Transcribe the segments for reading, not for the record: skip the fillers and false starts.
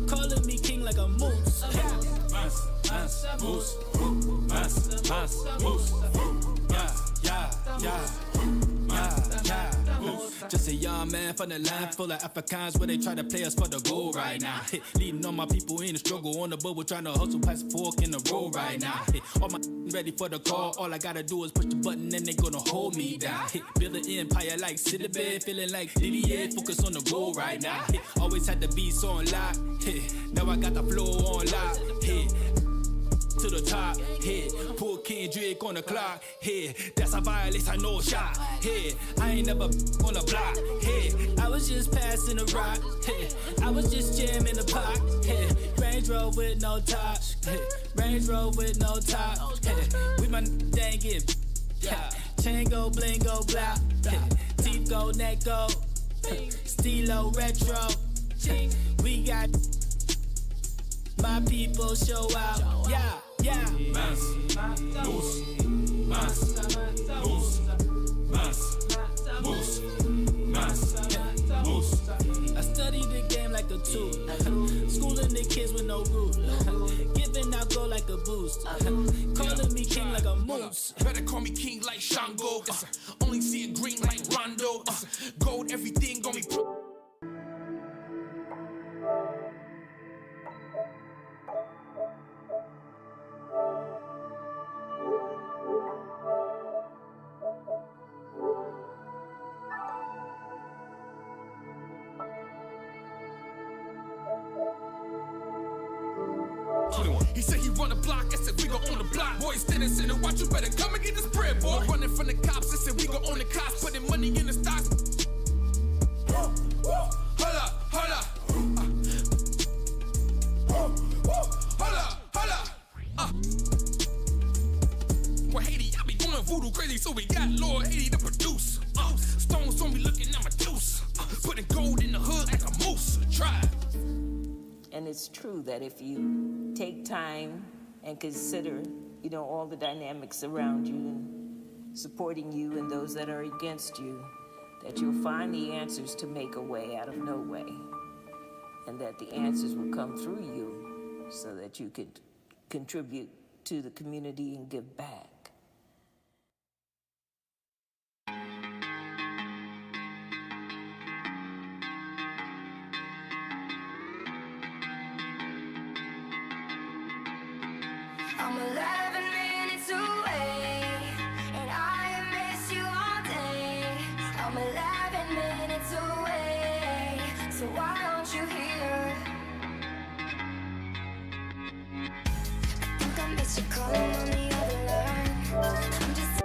Calling me king like a moose. Moose, moose, just a young man from the land full of Africans where they try to play us for the goal right now. Leading all my people in the struggle on the bubble, trying to hustle past the fork in the road right now. All my ready for the call, all I gotta do is push the button and they gonna hold me down. Build an empire like City Bed, feeling like Didier, focus on the goal right now. Always had the beats on lock, now I got the flow on lock. To the top, put Kendrick on the clock, that's a violence, I know shot, I ain't never on the block, I was just passing the rock, I was just jamming the pot, Range Rover with no top, Range Rover with no top, we my dang it, chain go, bling go, blah, teeth go, neck go, Stilo retro, we got my people show out, yeah. Mass, moose, mass, moose, mass, moose, mass, moose. I study the game like a tool, schooling the kids with no rules, giving out gold like a boost, calling me king like a moose. Better call me king like Shango, only see it green like Rondo, gold everything gon' be He said he run the block, I said we gon' own the block. Boys standing center, watch you better come and get this bread, boy. Running from the cops, I said we gon' own the cops. Putting money in the stocks. Holla, holla. Holla. Well, Haiti, I be going voodoo crazy, so we got Lord Haiti to produce. Stones on me looking at my juice. Putting gold in the hood like a moose. Try. And it's true that if you take time and consider, all the dynamics around you and supporting you and those that are against you, that you'll find the answers to make a way out of no way. And that the answers will come through you so that you could contribute to the community and give back. I'm 11 minutes away, and I miss you all day. I'm 11 minutes away, so why aren't you here? I think I miss you calling on the other line. I'm just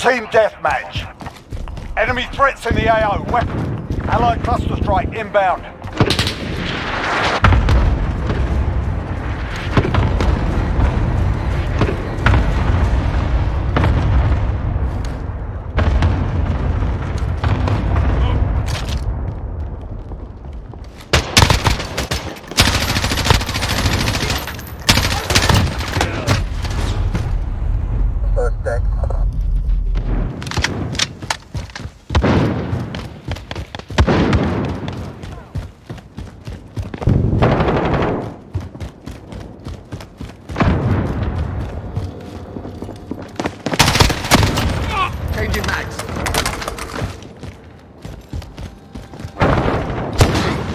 Team deathmatch. Enemy threats in the AO. Weapon. Allied cluster strike inbound. First deck. Changing mags.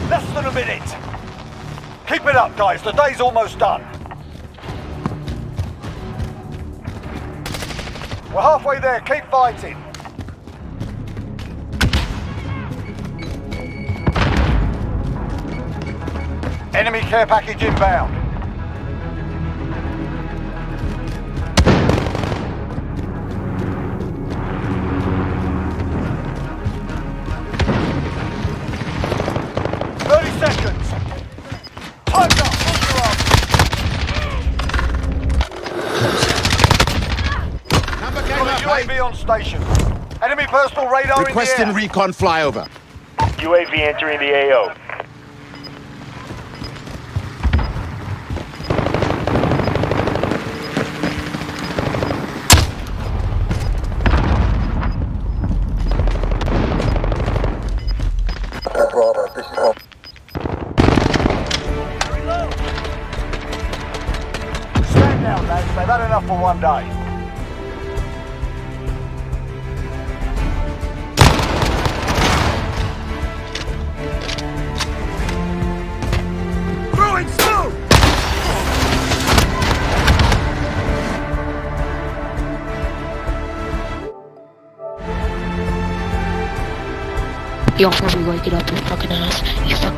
Less than a minute. Keep it up, guys. The day's almost done. We're halfway there. Keep fighting. Enemy care package inbound. Seconds. Time's up. Push her up. Number came Got up, a UAV on station. Enemy personal radar Requesting in the air. recon flyover. UAV entering the AO. Stand down, lads. They've had enough for one day. Throwing smoke! You'll probably wake it up, you fucking ass. You fuck.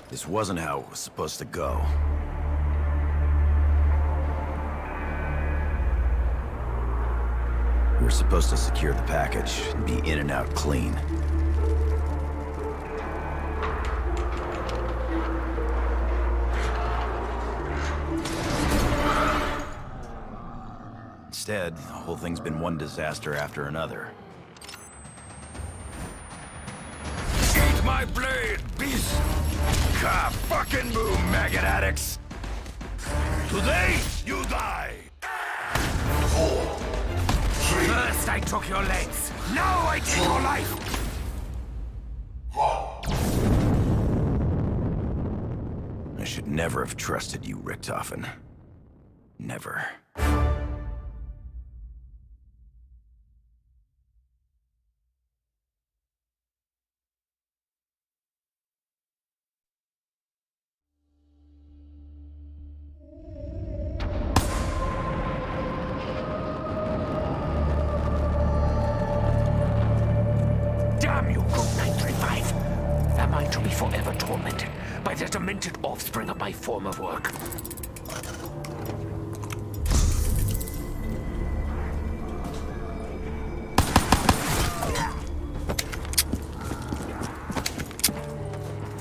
This wasn't how it was supposed to go. We were supposed to secure the package and be in and out clean. Instead, the whole thing's been one disaster after another. Eat my blade, beast! Ka fucking boom, maggot addicts! Today, you die! 4, 3. First I took your legs, now I take your life! 1. I should never have trusted you, Richtofen. Never. Damn you, good 935! Am I to be forever tormented by the demented offspring of my former work?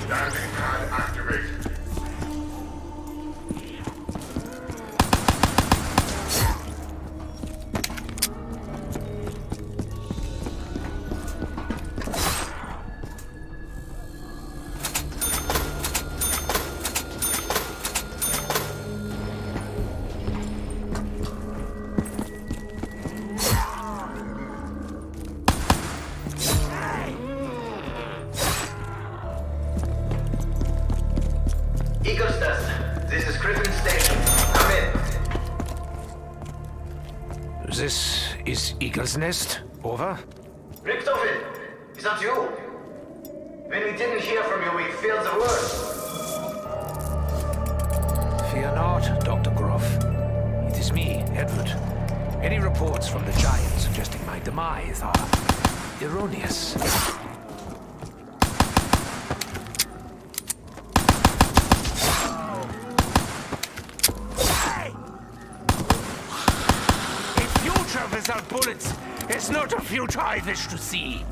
Landing pad activated. This is Griffin Station. Come in. This is Eagle's Nest. Over. Richtofen, is that you? When we didn't hear from you, we feared the worst. Fear not, Dr. Groff. It is me, Edward. Any reports from the Giant suggesting my demise are erroneous. Without bullets is not a future I wish to see.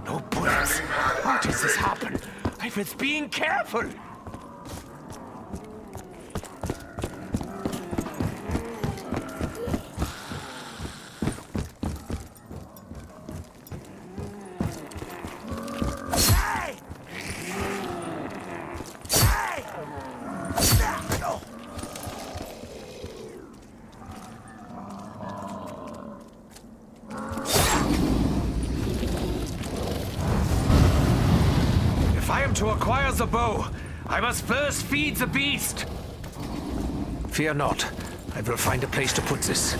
No bullets. How does this happen? I was being careful. To acquire the bow, I must first feed the beast. Fear not. I will find a place to put this.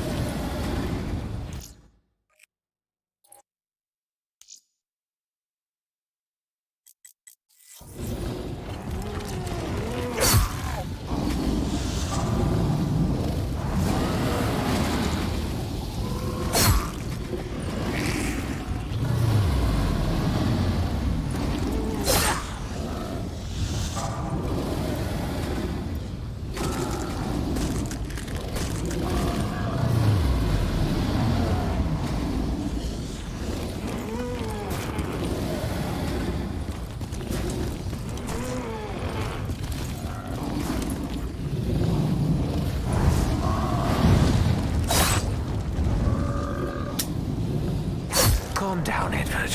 Calm down, Edward.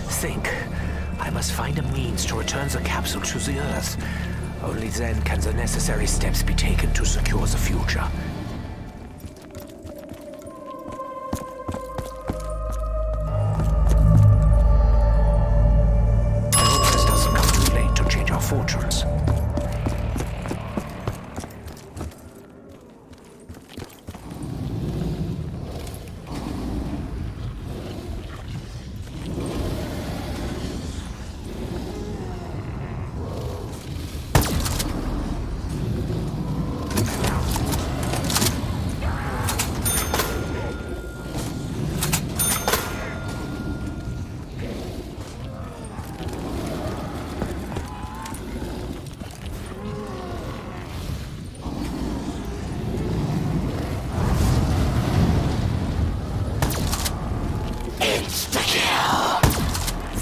Think. I must find a means to return the capsule to the Earth. Only then can the necessary steps be taken to secure the future. I hope this doesn't come too late to change our fortunes.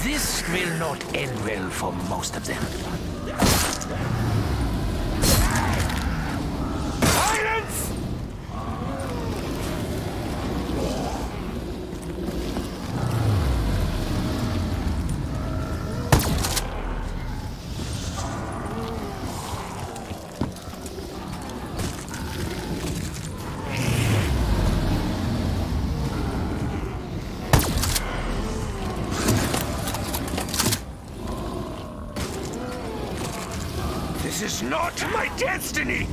This will not end well for most of them. Silence! This is not my destiny!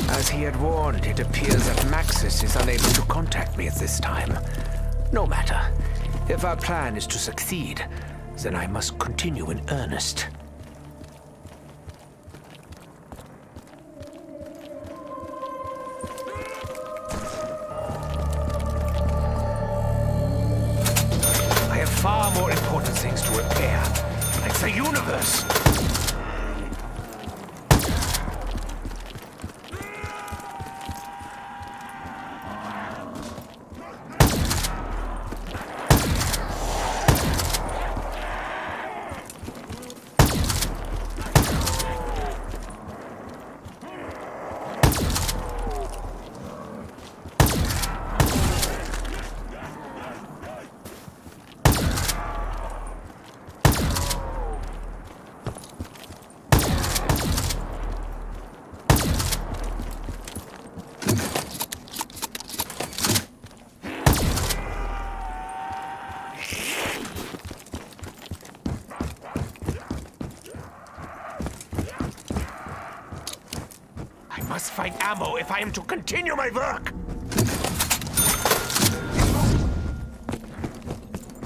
As he had warned, it appears that Maxis is unable to contact me at this time. No matter. If our plan is to succeed, then I must continue in earnest. I have far more important things to repair, like the universe. I must find ammo if I am to continue my work!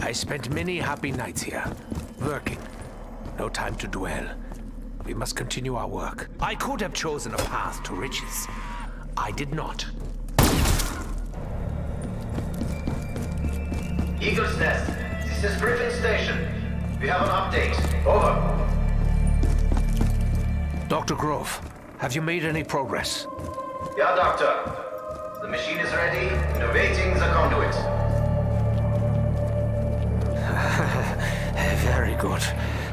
I spent many happy nights here, working. No time to dwell. We must continue our work. I could have chosen a path to riches. I did not. Eagle's Nest, this is Griffin Station. We have an update. Over. Dr. Grove, have you made any progress? Yeah, Doctor. The machine is ready and awaiting the conduit. Very good.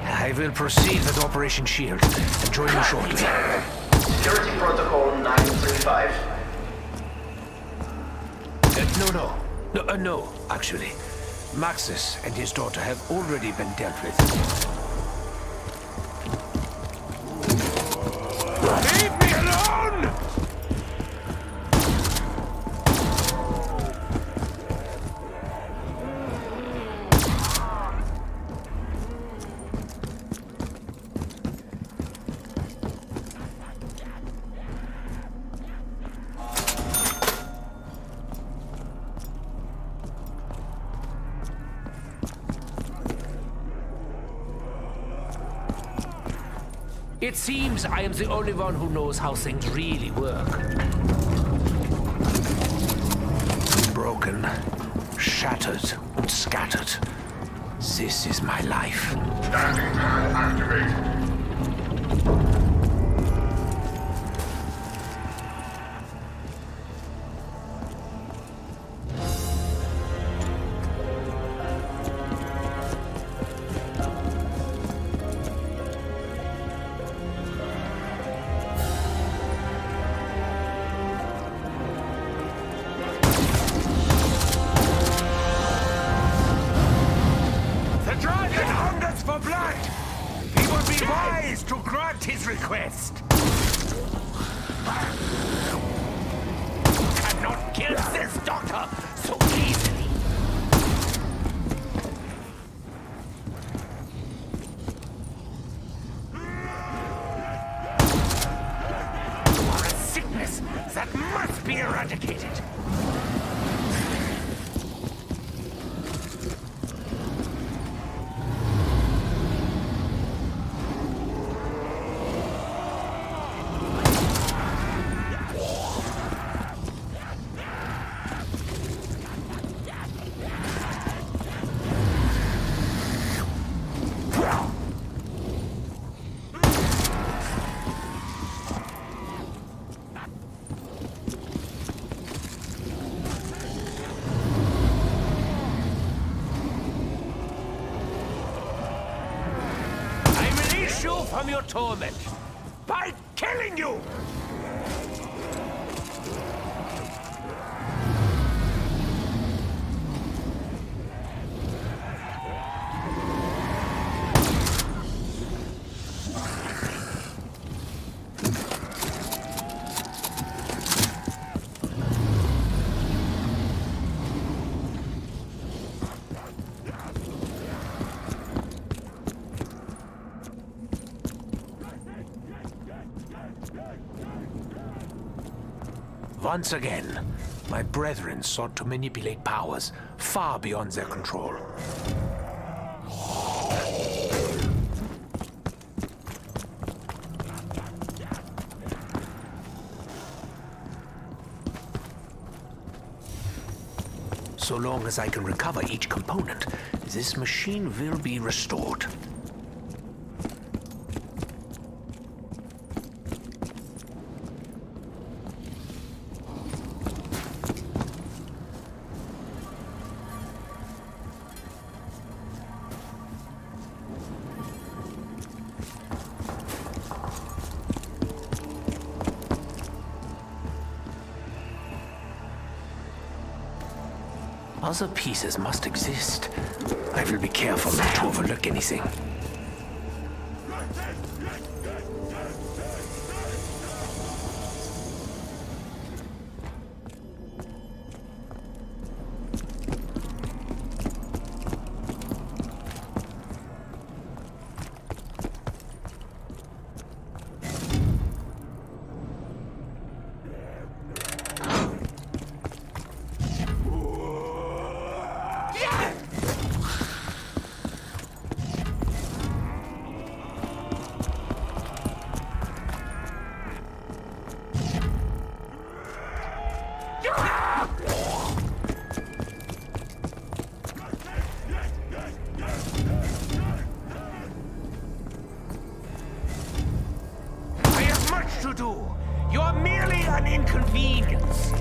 I will proceed with Operation Shield and join you shortly. Security Protocol 935. No, actually. Maxis and his daughter have already been dealt with. Leave me alone! It seems I am the only one who knows how things really work. Broken, shattered, and scattered. This is my life. Standing pad activated. For blood! He would be wise to grant his request! You cannot kill this doctor so easily! that must be eradicated. From your torment by killing you! Once again, my brethren sought to manipulate powers far beyond their control. So long as I can recover each component, this machine will be restored. Other pieces must exist. I will be careful not to overlook anything. You're merely an inconvenience.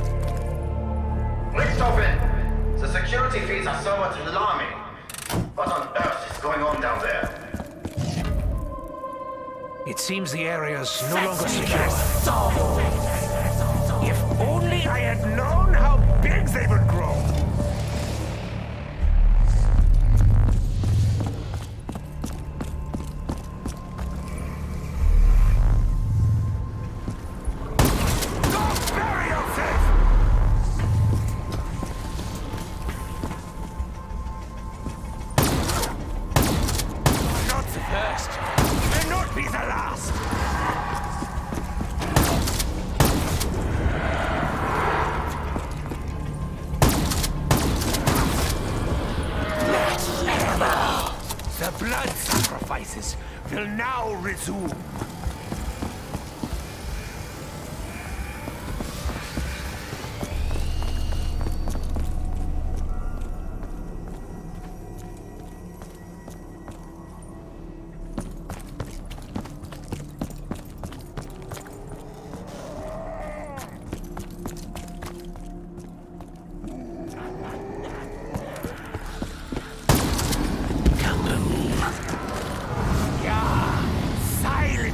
Richthofen! The security feeds are somewhat alarming. What on earth is going on down there? It seems the area's no longer secure. If only I had known how big they would grow! The blood sacrifices will now resume. Silence!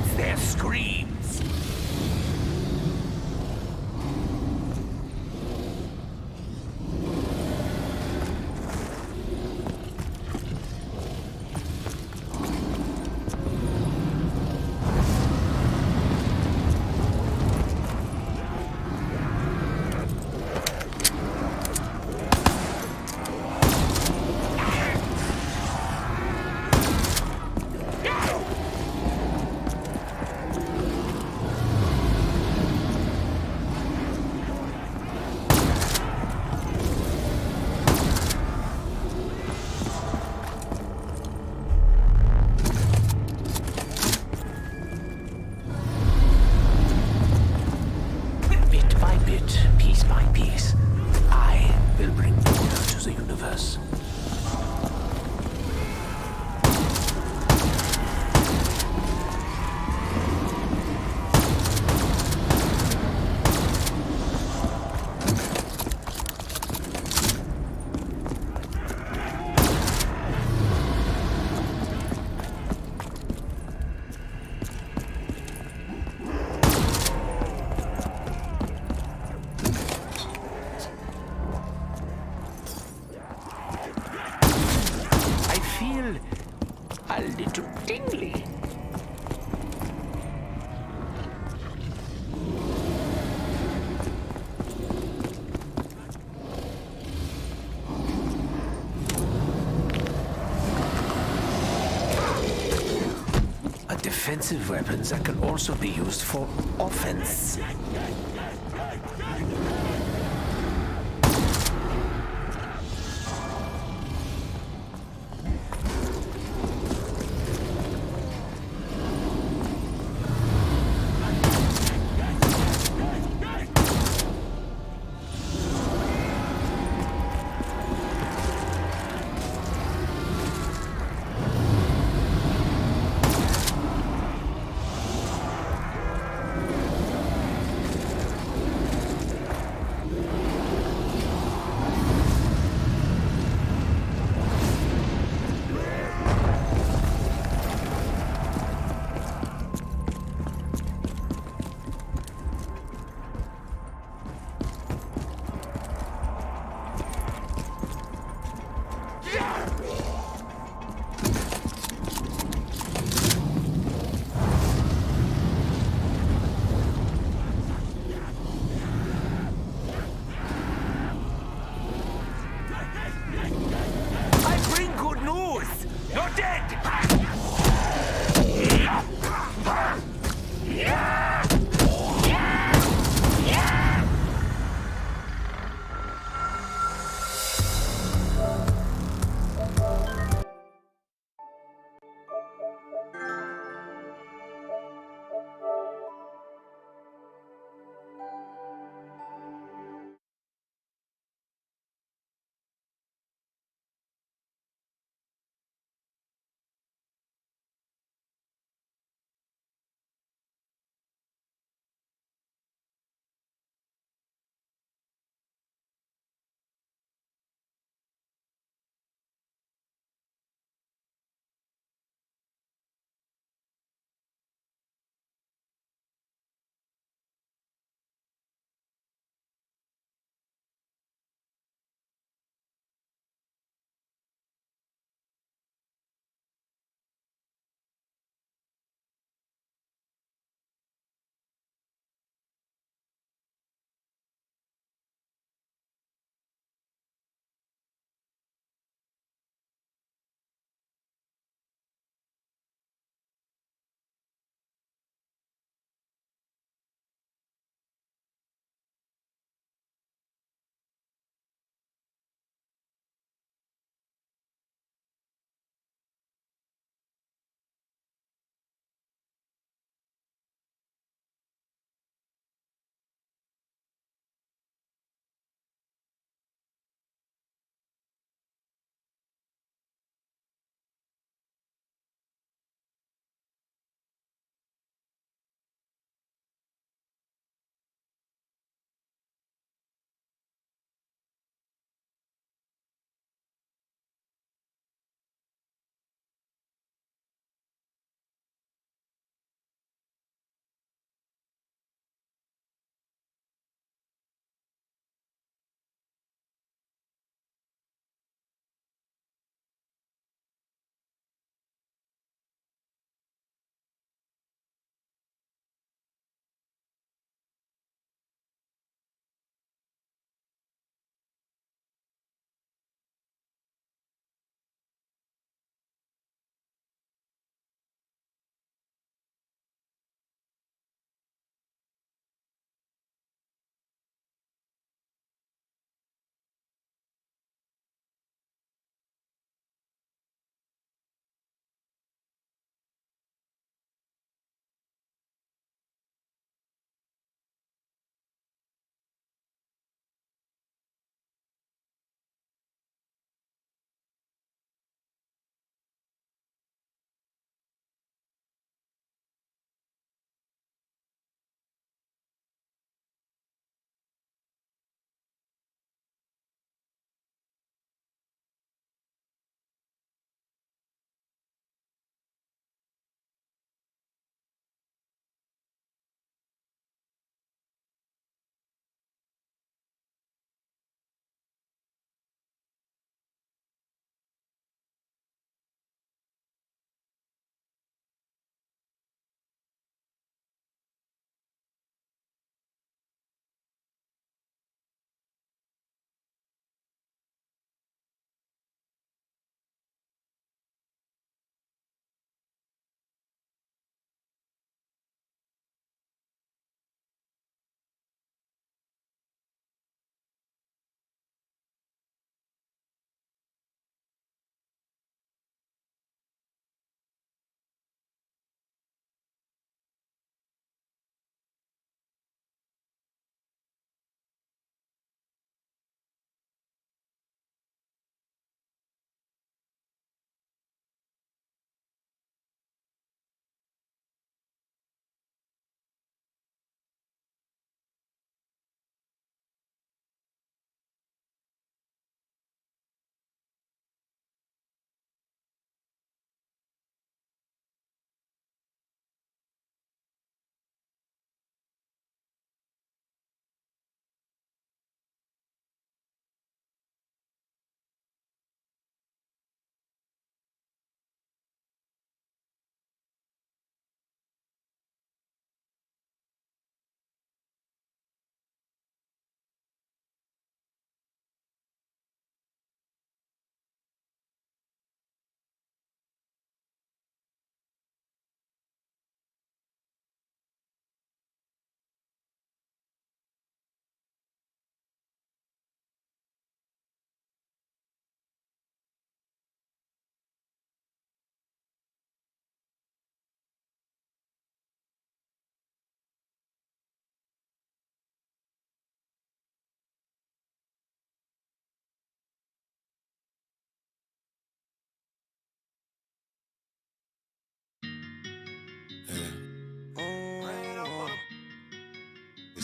the universe. A little tingly. A defensive weapon that can also be used for offense.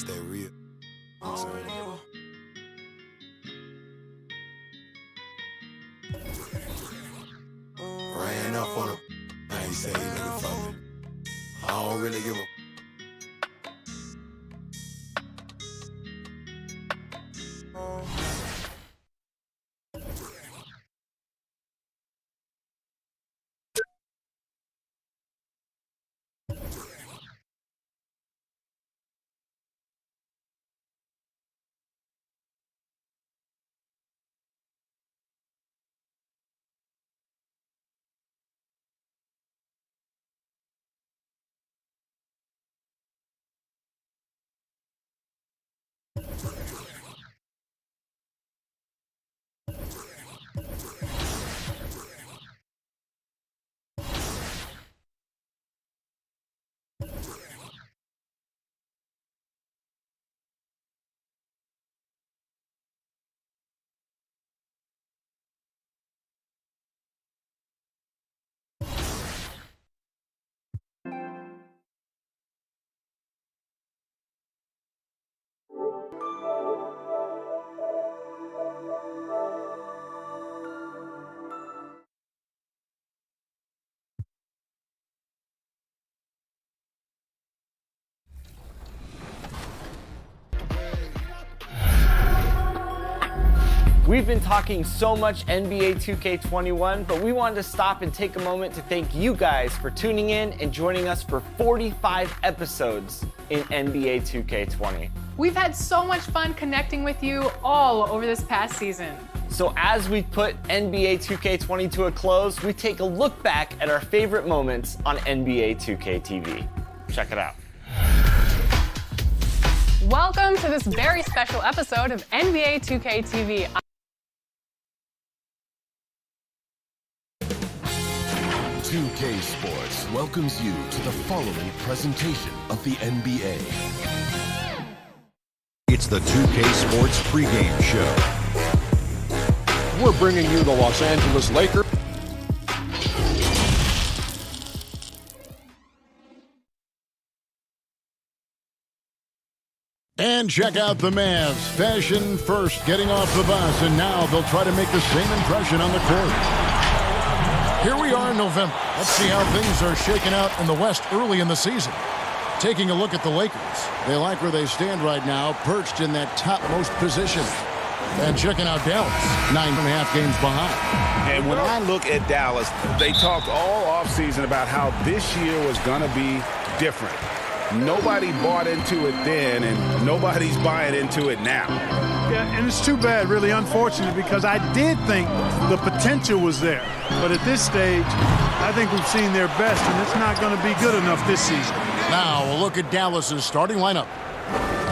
that real. I'm sorry. Ran up on him. Now he say he looking for me. I don't really give a. We've been talking so much NBA 2K21, but we wanted to stop and take a moment to thank you guys for tuning in and joining us for 45 episodes in NBA 2K20. We've had so much fun connecting with you all over this past season. So as we put NBA 2K20 to a close, we take a look back at our favorite moments on NBA 2K TV. Check it out. Welcome to this very special episode of NBA 2K TV. 2K Sports welcomes you to the following presentation of the NBA. It's the 2K Sports pregame show. We're bringing you the Los Angeles Lakers. And check out the Mavs. Fashion first, getting off the bus, and now they'll try to make the same impression on the court. Here we are in November. Let's see how things are shaking out in the West early in the season. Taking a look at the Lakers. They like where they stand right now, perched in that topmost position. And checking out Dallas, 9.5 games behind. And when I look at Dallas, they talked all offseason about how this year was going to be different. Nobody bought into it then, and nobody's buying into it now. Yeah, and it's too bad, really unfortunate, because I did think the potential was there. But at this stage, I think we've seen their best, and it's not going to be good enough this season. Now, a look at Dallas's starting lineup.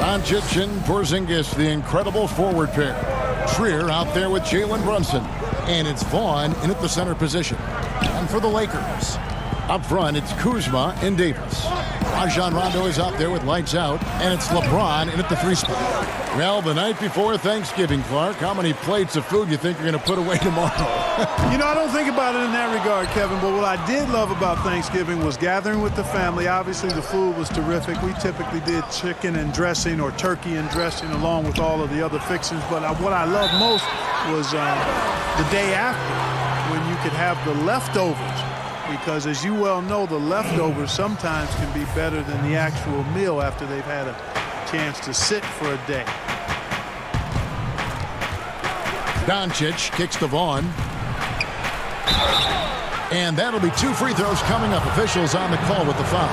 Doncic and Porzingis, the incredible forward pair. Trier out there with Jalen Brunson. And it's Vaughn in at the center position. And for the Lakers, up front, it's Kuzma and Davis. Rajon Rondo is out there with lights out, and it's LeBron in at the 3 spot. Well, the night before Thanksgiving, Clark, how many plates of food you think you're going to put away tomorrow? You know, I don't think about it in that regard, Kevin, but what I did love about Thanksgiving was gathering with the family. Obviously, the food was terrific. We typically did chicken and dressing or turkey and dressing along with all of the other fixings, but what I loved most was the day after when you could have the leftovers. Because as you well know, the leftovers sometimes can be better than the actual meal after they've had a chance to sit for a day. Doncic kicks to Vaughn. And that'll be 2 free throws coming up. Officials on the call with the foul.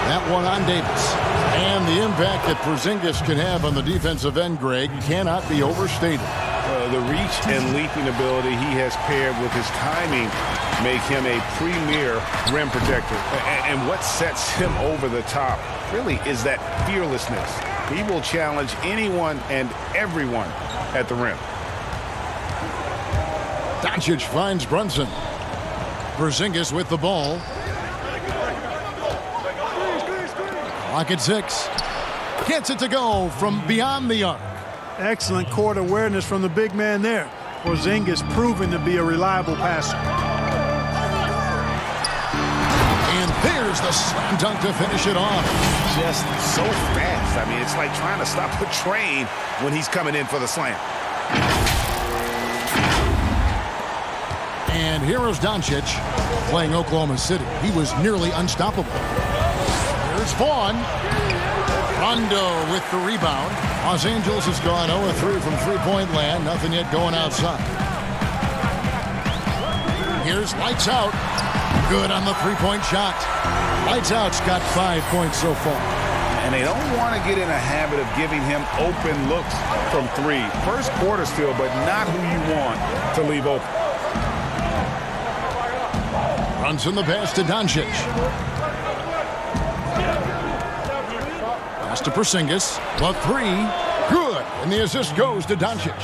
That one on Davis. And the impact that Porzingis can have on the defensive end, Greg, cannot be overstated. The reach and leaping ability he has paired with his timing make him a premier rim protector. And what sets him over the top really is that fearlessness. He will challenge anyone and everyone at the rim. Doncic finds Brunson. Porzingis with the ball. Clock at 6. Gets it to go from beyond the arc. Excellent court awareness from the big man there. Porzingis proven to be a reliable passer. And there's Here's the slam dunk to finish it off. Just so fast. I mean, it's like trying to stop a train when he's coming in for the slam. And here is Doncic playing Oklahoma City. He was nearly unstoppable. Here's Vaughn. Rondo with the rebound. Los Angeles has gone 0-3 from three-point land. Nothing yet going outside. Here's Lights Out. Good on the three-point shot. Lights Out's got 5 points so far. And they don't want to get in a habit of giving him open looks from three. First quarter still, but not who you want to leave open. Runs in the pass to Doncic. Pass to Porzingis. The three. Good. And the assist goes to Doncic.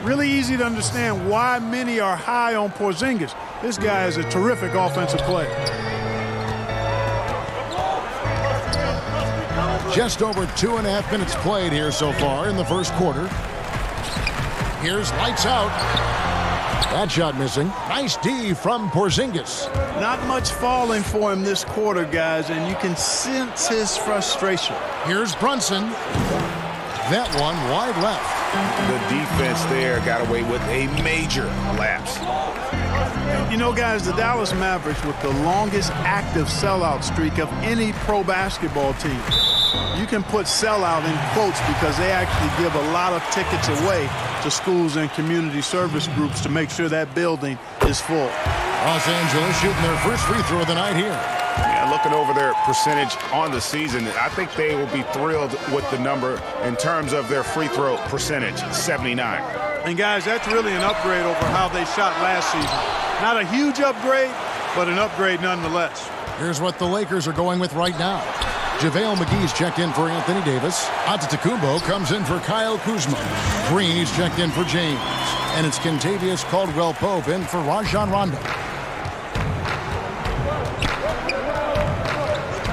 Really easy to understand why many are high on Porzingis. This guy is a terrific offensive player. Just over 2.5 minutes played here so far in the first quarter. Here's Lights Out. That shot missing. Nice D from Porzingis. Not much falling for him this quarter, guys, and you can sense his frustration. Here's Brunson. That one wide left. The defense there got away with a major lapse. You know, guys, the Dallas Mavericks with the longest active sellout streak of any pro basketball team. You can put sellout in quotes because they actually give a lot of tickets away to schools and community service groups to make sure that building is full. Los Angeles shooting their first free throw of the night here. Yeah, looking over their percentage on the season, I think they will be thrilled with the number in terms of their free throw percentage, 79. And, guys, that's really an upgrade over how they shot last season. Not a huge upgrade, but an upgrade nonetheless. Here's what the Lakers are going with right now. JaVale McGee's checked in for Anthony Davis. Antetokounmpo comes in for Kyle Kuzma. Green's checked in for James. And it's Kentavious Caldwell-Pope in for Rajon Rondo.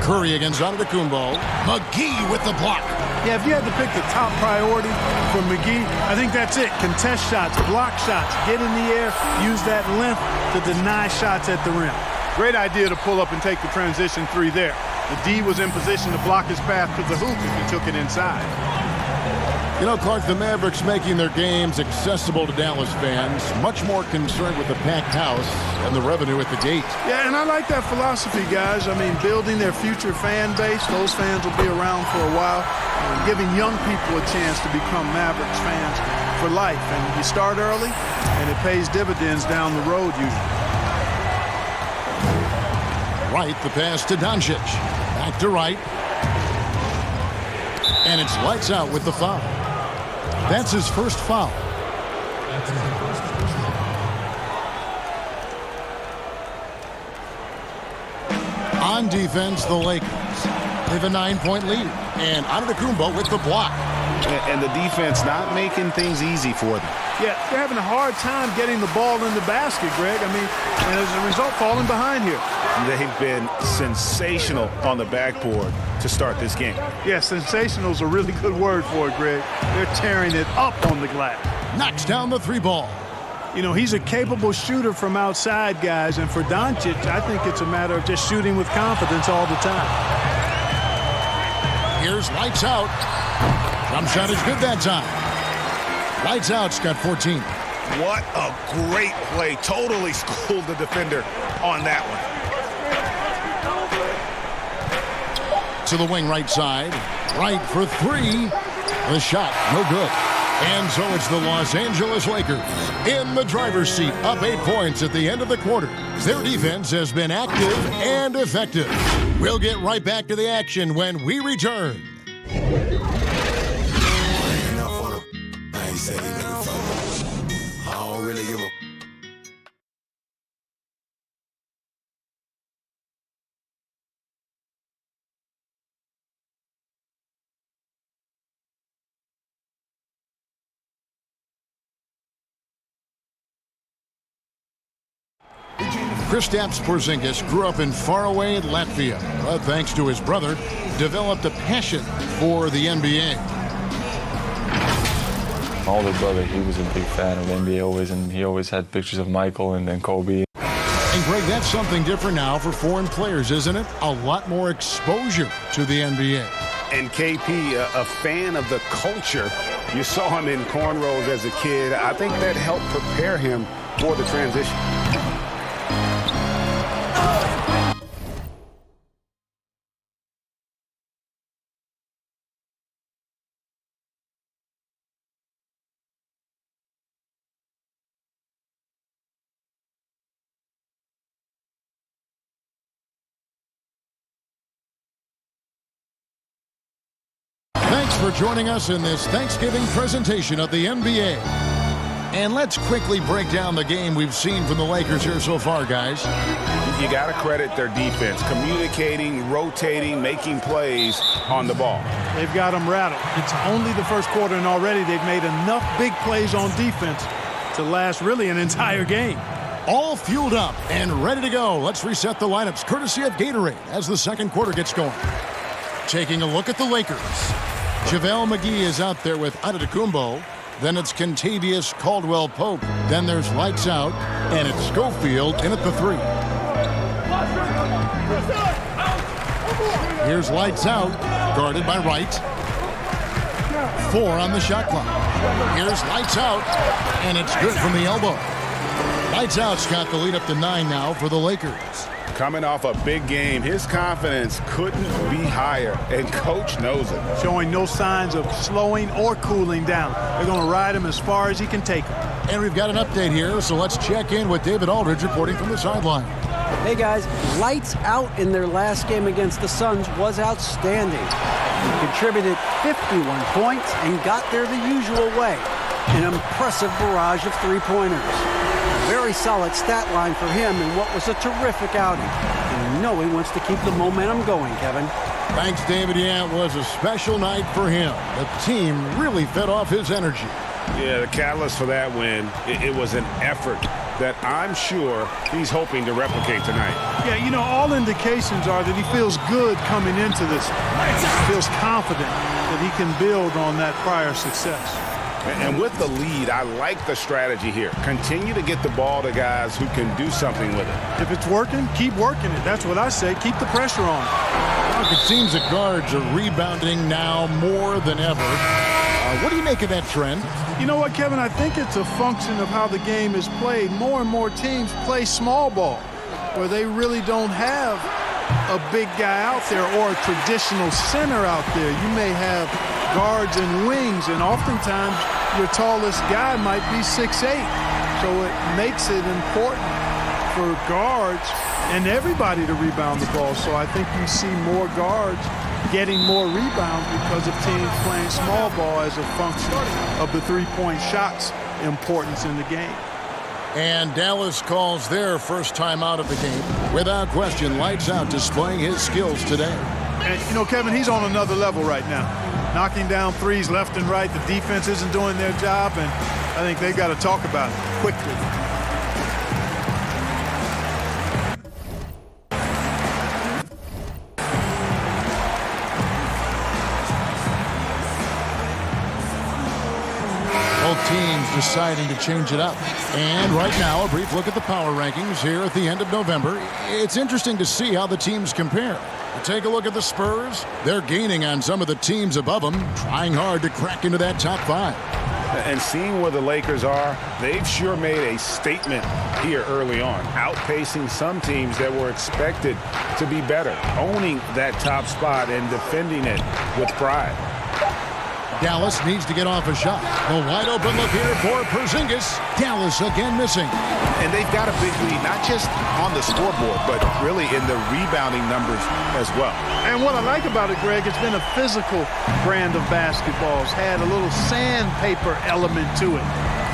Curry against Antetokounmpo. McGee with the block. Yeah, if you had to pick the top priority for McGee, I think that's it. Contest shots, block shots, get in the air, use that length to deny shots at the rim. Great idea to pull up and take the transition three there. The D was in position to block his path to the hoop if he took it inside. You know, Clark, the Mavericks making their games accessible to Dallas fans, much more concerned with the packed house and the revenue at the gate. Yeah, and I like that philosophy, guys. I mean, building their future fan base, those fans will be around for a while, and giving young people a chance to become Mavericks fans for life. And you start early, and it pays dividends down the road usually. Wright, the pass to Doncic. Back to Wright. And it's Lights Out with the foul. That's his first foul. On defense, the Lakers. They have a 9-point lead. And Antetokounmpo with the block. And the defense not making things easy for them. Yeah, they're having a hard time getting the ball in the basket, Greg. I mean, and as a result, falling behind here. They've been sensational on the backboard to start this game. Yeah, sensational is a really good word for it, Greg. They're tearing it up on the glass. Knocks down the three ball. You know, he's a capable shooter from outside, guys, and for Doncic, I think it's a matter of just shooting with confidence all the time. Here's Lights Out. Jump shot is good that time. Lights Out's got 14. What a great play. Totally schooled the defender on that one. To the wing right side. Right for three. The shot, no good. And so it's the Los Angeles Lakers in the driver's seat, up 8 points at the end of the quarter. Their defense has been active and effective. We'll get right back to the action when we return. Kristaps Porzingis grew up in faraway Latvia, but thanks to his brother, developed a passion for the NBA. My older brother, he was a big fan of the NBA always, and he always had pictures of Michael and then Kobe. A And Greg, that's something different now for foreign players, isn't it? A lot more exposure to the NBA. And KP, a fan of the culture. You saw him in cornrows as a kid. I think that helped prepare him for the transition. Thanks for joining us in this Thanksgiving presentation of the NBA. And let's quickly break down the game we've seen from the Lakers here so far, guys. You got to credit their defense, communicating, rotating, making plays on the ball. They've got them rattled. It's only the first quarter, and already they've made enough big plays on defense to last really an entire game. All fueled up and ready to go. Let's reset the lineups courtesy of Gatorade as the second quarter gets going. Taking a look at the Lakers. JaVale McGee is out there with Antetokounmpo. Then it's Kentavious Caldwell-Pope. Then there's Lights Out, and it's Schofield in at the 3. Here's Lights Out, guarded by Wright. 4 on the shot clock. Here's Lights Out, and it's good from the elbow. Lights Out's got the lead up to 9 now for the Lakers. Coming off a big game, his confidence couldn't be higher, and Coach knows it. Showing no signs of slowing or cooling down. They're going to ride him as far as he can take him. And we've got an update here, so let's check in with David Aldridge reporting from the sideline. Hey guys, Lights Out in their last game against the Suns was outstanding. He contributed 51 points and got there the usual way. An impressive barrage of three-pointers. Very solid stat line for him in what was a terrific outing. And you know he wants to keep the momentum going, Kevin. Thanks, David. Yeah, it was a special night for him. The team really fed off his energy. Yeah, the catalyst for that win, it was an effort that I'm sure he's hoping to replicate tonight. Yeah, you know, all indications are that he feels good coming into this. He feels confident that he can build on that prior success. And with the lead, I like the strategy here. Continue to get the ball to guys who can do something with it. If it's working, keep working it. That's what I say. Keep the pressure on. Well, it seems that guards are rebounding now more than ever. What do you make of that trend? You know what, Kevin? I think it's a function of how the game is played. More and more teams play small ball, where they really don't have a big guy out there or a traditional center out there. You may have guards and wings, and oftentimes your tallest guy might be 6'8". So it makes it important for guards and everybody to rebound the ball. So I think you see more guards getting more rebounds because of teams playing small ball as a function of the three-point shot's importance in the game. And Dallas calls their first time out of the game. Without question, Lights Out displaying his skills today. And, you know, Kevin, he's on another level right now. Knocking down threes left and right. The defense isn't doing their job, and I think they've got to talk about it quickly. Teams deciding to change it up. And right now, a brief look at the power rankings here at the end of November. It's interesting to see how the teams compare. Take a look at the Spurs. They're gaining on some of the teams above them, trying hard to crack into that top 5. And seeing where the Lakers are, they've sure made a statement here early on, outpacing some teams that were expected to be better, owning that top spot and defending it with pride. Dallas needs to get off a shot. The wide open look here for Porzingis. Dallas again missing. And they've got a big lead, not just on the scoreboard, but really in the rebounding numbers as well. And what I like about it, Greg, it's been a physical brand of basketball. It's had a little sandpaper element to it.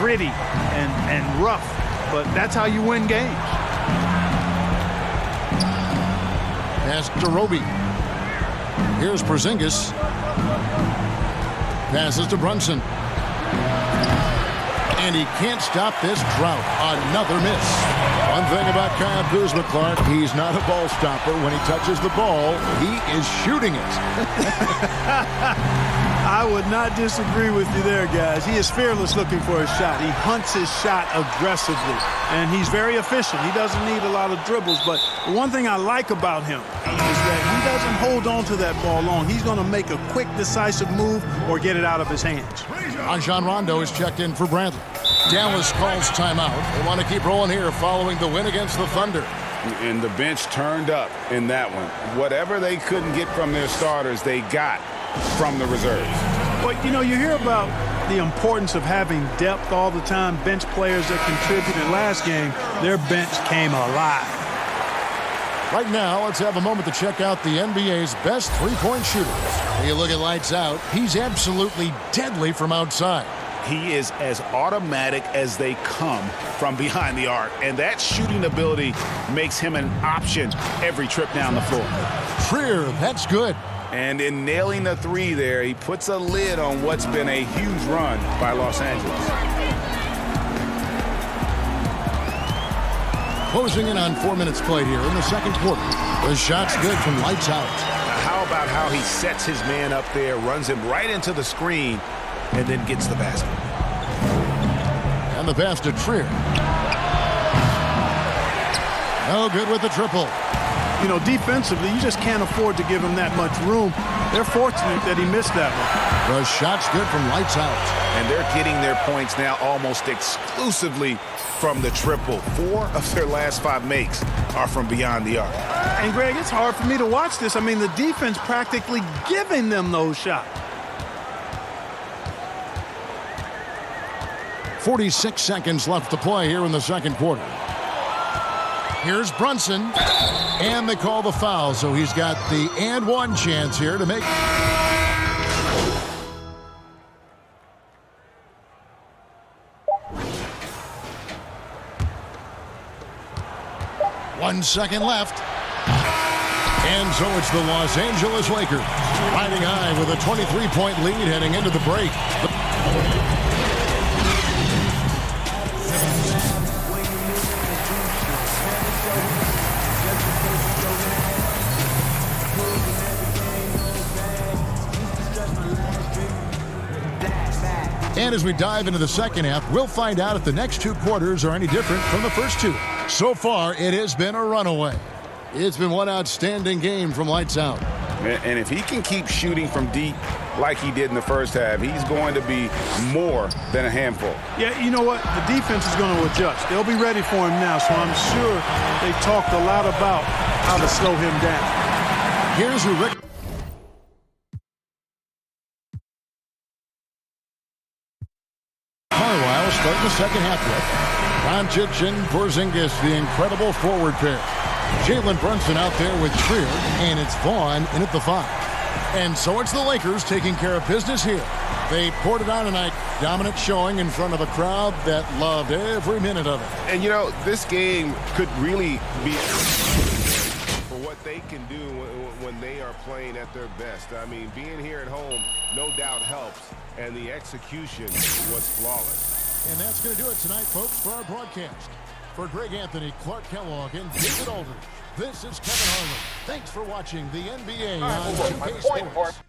Gritty and rough. But that's how you win games. Pass to Roby. Here's Porzingis. Passes to Brunson. And he can't stop this drought. Another miss. One thing about Kyle Kuzma, Clark, he's not a ball stopper. When he touches the ball, he is shooting it. I would not disagree with you there, guys. He is fearless looking for his shot. He hunts his shot aggressively, and he's very efficient. He doesn't need a lot of dribbles, but the one thing I like about him is that he doesn't hold on to that ball long. He's going to make a quick, decisive move or get it out of his hands. Rajon Rondo is checked in for Bradley. Dallas calls timeout. They want to keep rolling here following the win against the Thunder. And the bench turned up in that one. Whatever they couldn't get from their starters, they got from the reserves. But, you know, you hear about the importance of having depth all the time, bench players that contributed. Last game, their bench came alive. Right now, let's have a moment to check out the NBA's best three-point shooters. When you look at Lights Out, he's absolutely deadly from outside. He is as automatic as they come from behind the arc, and that shooting ability makes him an option every trip down the floor. Trier, that's good. And in nailing the three there, he puts a lid on what's been a huge run by Los Angeles. Closing in on 4 minutes played here in the second quarter. The shot's good from Lights Out. Now, how about how he sets his man up there, runs him right into the screen, and then gets the basket. And the pass to Trier. No good with the triple. You know, defensively, you just can't afford to give him that much room. They're fortunate that he missed that one. The shot's good from Lights Out. And they're getting their points now almost exclusively from the triple. 4 of their last 5 makes are from beyond the arc. And, Greg, it's hard for me to watch this. I mean, the defense practically giving them those shots. 46 seconds left to play here in the second quarter. Here's Brunson, and they call the foul, so he's got the and one chance here to make. One second left. And so it's the Los Angeles Lakers riding high with a 23-point lead heading into the break. And as we dive into the second half, we'll find out if the next 2 quarters are any different from the first 2. So far, it has been a runaway. It's been one outstanding game from Lights Out. And if he can keep shooting from deep like he did in the first half, he's going to be more than a handful. Yeah, you know what? The defense is going to adjust. They'll be ready for him now, so I'm sure they talked a lot about how to slow him down. Here's who Rick... Carlisle starting the second half with Doncic and Porzingis, the incredible forward pair. Jalen Brunson out there with Trier, and it's Vaughn in at the 5. And so it's the Lakers taking care of business here. They poured it on tonight. Dominant showing in front of a crowd that loved every minute of it. And, you know, this game could really be for what they can do when they are playing at their best. I mean, being here at home no doubt helps, and the execution was flawless. And that's going to do it tonight, folks, for our broadcast. For Greg Anthony, Clark Kellogg, and David Aldridge, this is Kevin Harlan. Thanks for watching the NBA on 2K Sports.